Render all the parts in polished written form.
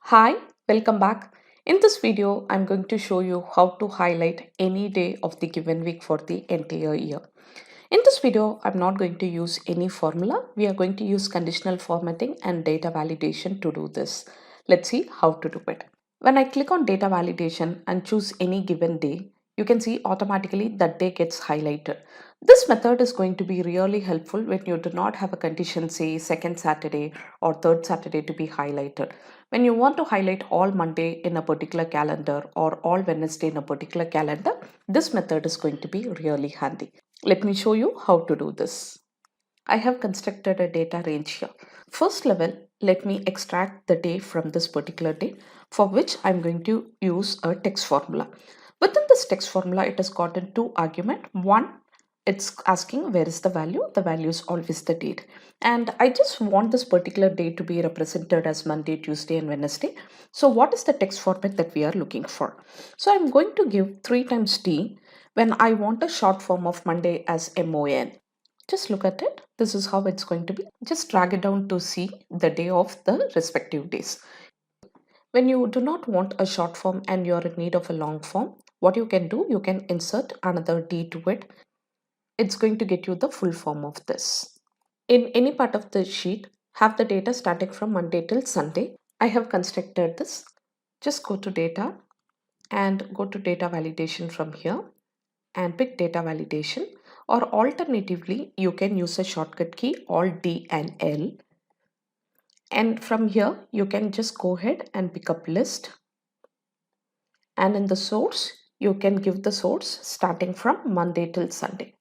Hi, welcome back. In this video, I'm going to show you how to highlight any day of the given week for the entire year. In this video, I'm not going to use any formula. We are going to use conditional formatting and data validation to do this. Let's see how to do it. When I click on data validation and choose any given day, you can see automatically that day gets highlighted. This method is going to be really helpful when you do not have a condition, say second Saturday or third Saturday to be highlighted. When you want to highlight all Monday in a particular calendar or all Wednesday in a particular calendar, this method is going to be really handy. Let me show you how to do this. I have constructed a data range here. First level, let me extract the day from this particular day, for which I'm going to use a text formula. Within this text formula, it has gotten two arguments. One, it's asking where is the value. The value is always the date. And I just want this particular day to be represented as Monday, Tuesday, and Wednesday. So what is the text format that we are looking for? So I'm going to give 3 times T when I want a short form of Monday as MON. Just look at it. This is how it's going to be. Just drag it down to see the day of the respective days. When you do not want a short form and you're in need of a long form, what you can do, you can insert another D to it. It's going to get you the full form of this. In any part of the sheet, have the data starting from Monday till Sunday. I have constructed this. Just go to data and go to data validation from here and pick data validation, or alternatively you can use a shortcut key Alt D and L, and from here you can just go ahead and pick up list, and in the source you can give the source starting from Monday till Sunday.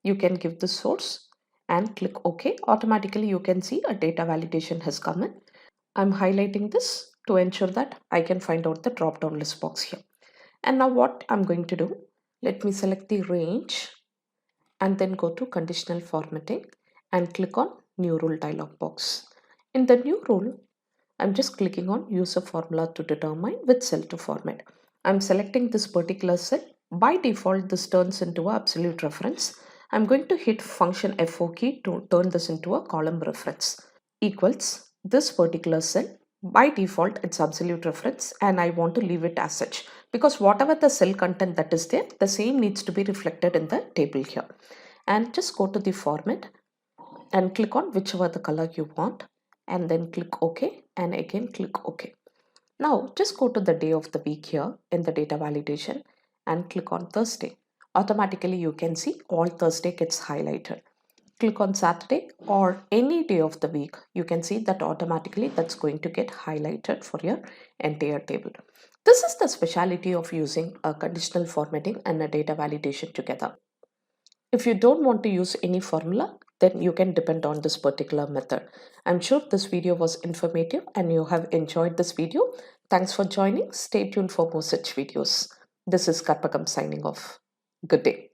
You can give the source and click OK. Automatically you can see a data validation has come in. I'm highlighting this to ensure that I can find out the drop down list box here. And now what I'm going to do, let me select the range and then go to conditional formatting and click on new rule dialog box. In the new rule, I'm just clicking on use a formula to determine which cell to format. I'm selecting this particular cell. By default, this turns into an absolute reference. I'm going to hit function FO key to turn this into a column reference. Equals this particular cell. By default, it's absolute reference and I want to leave it as such, because whatever the cell content that is there, the same needs to be reflected in the table here. And just go to the format and click on whichever the color you want and then click OK and again click OK. Now just go to the day of the week here in the data validation and click on Thursday. Automatically you can see all Thursday gets highlighted. Click on Saturday or any day of the week, you can see that automatically that's going to get highlighted for your entire table. This is the speciality of using a conditional formatting and a data validation together. If you don't want to use any formula, then you can depend on this particular method. I'm sure this video was informative and you have enjoyed this video. Thanks for joining. Stay tuned for more such videos. This is Karpakam signing off. Good day.